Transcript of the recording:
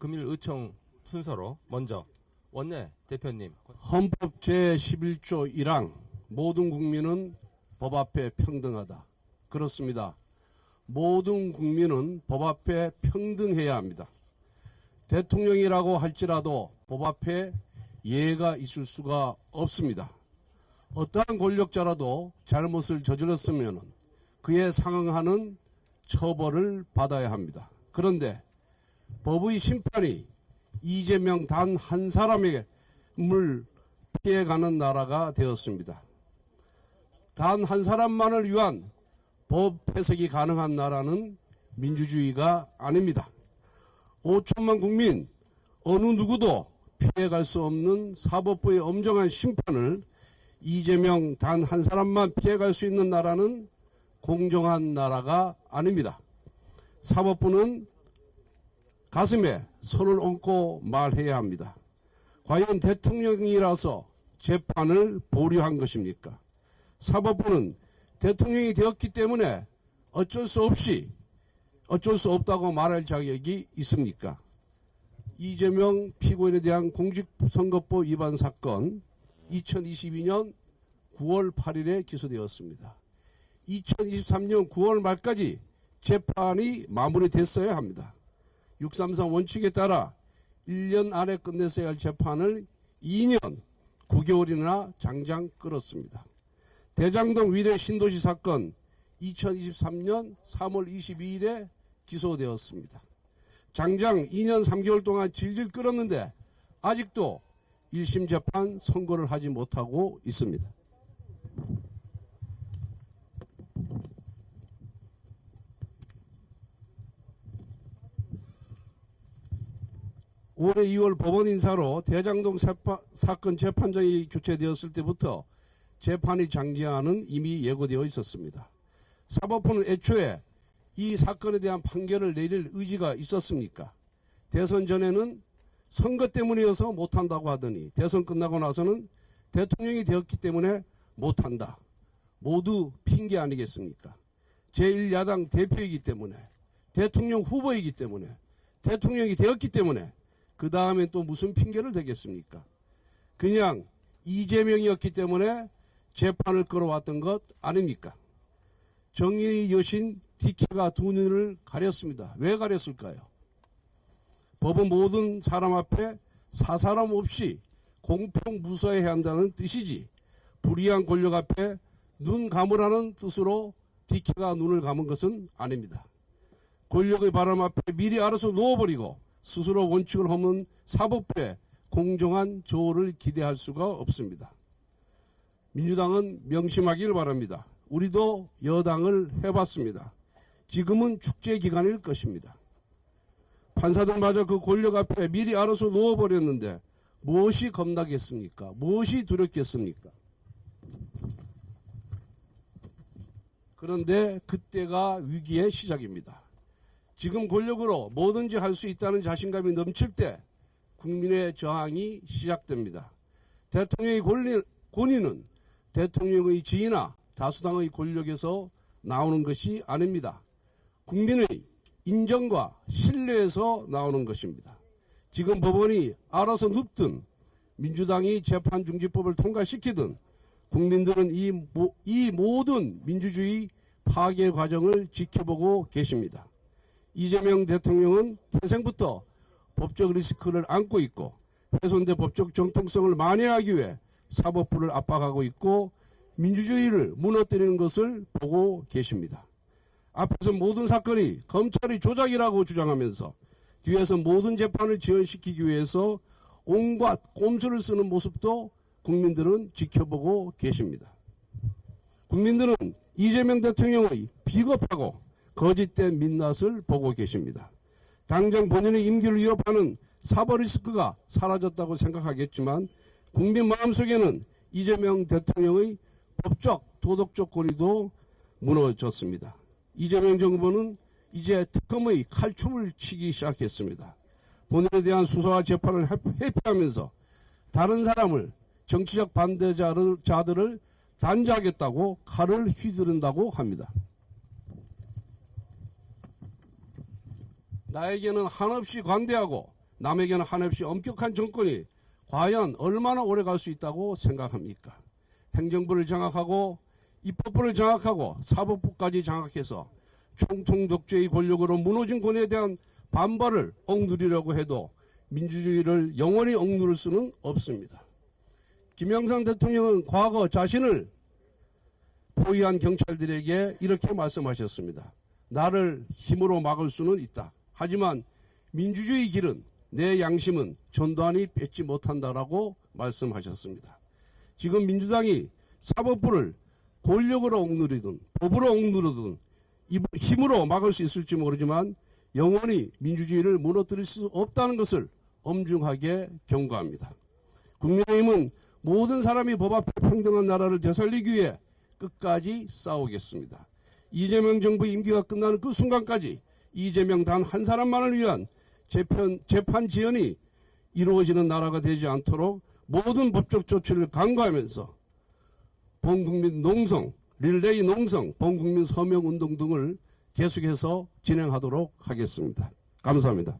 금일 의총 순서로 먼저 원내 대표님. 헌법 제11조 1항 모든 국민은 법 앞에 평등하다. 그렇습니다. 모든 국민은 법 앞에 평등해야 합니다. 대통령이라고 할지라도 법 앞에 예가 있을 수가 없습니다. 어떠한 권력자라도 잘못을 저질렀으면 그에 상응하는 처벌을 받아야 합니다. 그런데 법의 심판이 이재명 단 한 사람에게 물 피해가는 나라가 되었습니다. 단 한 사람만을 위한 법 해석이 가능한 나라는 민주주의가 아닙니다. 5천만 국민 어느 누구도 피해갈 수 없는 사법부의 엄정한 심판을 이재명 단 한 사람만 피해갈 수 있는 나라는 공정한 나라가 아닙니다. 사법부는 가슴에 손을 얹고 말해야 합니다. 과연 대통령이라서 재판을 보류한 것입니까? 사법부는 대통령이 되었기 때문에 어쩔 수 없다고 말할 자격이 있습니까? 이재명 피고인에 대한 공직선거법 위반 사건 2022년 9월 8일에 기소되었습니다. 2023년 9월 말까지 재판이 마무리됐어야 합니다. 633 원칙에 따라 1년 안에 끝냈어야 할 재판을 2년 9개월이나 장장 끌었습니다. 대장동 위례 신도시 사건 2023년 3월 22일에 기소되었습니다. 장장 2년 3개월 동안 질질 끌었는데 아직도 1심 재판 선고를 하지 못하고 있습니다. 올해 2월 법원 인사로 대장동 사건 재판장이 교체되었을 때부터 재판이 장기화는 이미 예고되어 있었습니다. 사법부는 애초에 이 사건에 대한 판결을 내릴 의지가 있었습니까? 대선 전에는 선거 때문이어서 못한다고 하더니 대선 끝나고 나서는 대통령이 되었기 때문에 못한다. 모두 핑계 아니겠습니까? 제1야당 대표이기 때문에, 대통령 후보이기 때문에, 대통령이 되었기 때문에 그 다음에 또 무슨 핑계를 대겠습니까? 그냥 이재명이었기 때문에 재판을 끌어왔던 것 아닙니까? 정의의 여신 디케가 두 눈을 가렸습니다. 왜 가렸을까요? 법은 모든 사람 앞에 사사람 없이 공평 무서워해야 한다는 뜻이지 불의한 권력 앞에 눈 감으라는 뜻으로 디케가 눈을 감은 것은 아닙니다. 권력의 바람 앞에 미리 알아서 놓아버리고 스스로 원칙을 허문 사법부에 공정한 조언을 기대할 수가 없습니다. 민주당은 명심하길 바랍니다. 우리도 여당을 해봤습니다. 지금은 축제 기간일 것입니다. 판사들마저 그 권력 앞에 미리 알아서 놓아버렸는데 무엇이 겁나겠습니까? 무엇이 두렵겠습니까? 그런데 그때가 위기의 시작입니다. 지금 권력으로 뭐든지 할 수 있다는 자신감이 넘칠 때 국민의 저항이 시작됩니다. 대통령의 권위는 대통령의 지위나 다수당의 권력에서 나오는 것이 아닙니다. 국민의 인정과 신뢰에서 나오는 것입니다. 지금 법원이 알아서 눕든 민주당이 재판중지법을 통과시키든 국민들은 이 모든 민주주의 파괴 과정을 지켜보고 계십니다. 이재명 대통령은 태생부터 법적 리스크를 안고 있고 훼손된 법적 정통성을 만회하기 위해 사법부를 압박하고 있고 민주주의를 무너뜨리는 것을 보고 계십니다. 앞에서 모든 사건이 검찰의 조작이라고 주장하면서 뒤에서 모든 재판을 지연시키기 위해서 온갖 꼼수를 쓰는 모습도 국민들은 지켜보고 계십니다. 국민들은 이재명 대통령의 비겁하고 거짓된 민낯을 보고 계십니다. 당장 본인의 임기를 위협하는 사법 리스크가 사라졌다고 생각하겠지만 국민 마음속에는 이재명 대통령의 법적, 도덕적 권위도 무너졌습니다. 이재명 정부는 이제 특검의 칼춤을 치기 시작했습니다. 본인에 대한 수사와 재판을 회피하면서 다른 사람을 정치적 반대자들을 단죄하겠다고 칼을 휘두른다고 합니다. 나에게는 한없이 관대하고 남에게는 한없이 엄격한 정권이 과연 얼마나 오래 갈 수 있다고 생각합니까? 행정부를 장악하고 입법부를 장악하고 사법부까지 장악해서 총통 독재의 권력으로 무너진 권에 대한 반발을 억누르려고 해도 민주주의를 영원히 억누를 수는 없습니다. 김영삼 대통령은 과거 자신을 포위한 경찰들에게 이렇게 말씀하셨습니다. 나를 힘으로 막을 수는 있다. 하지만 민주주의 길은 내 양심은 전두환이 뺏지 못한다라고 말씀하셨습니다. 지금 민주당이 사법부를 권력으로 억누르든 법으로 억누르든 힘으로 막을 수 있을지 모르지만 영원히 민주주의를 무너뜨릴 수 없다는 것을 엄중하게 경고합니다. 국민의힘은 모든 사람이 법 앞에 평등한 나라를 되살리기 위해 끝까지 싸우겠습니다. 이재명 정부 임기가 끝나는 그 순간까지 이재명 단 한 사람만을 위한 재판 지연이 이루어지는 나라가 되지 않도록 모든 법적 조치를 강구하면서 범국민 농성, 릴레이 농성, 범국민 서명 운동 등을 계속해서 진행하도록 하겠습니다. 감사합니다.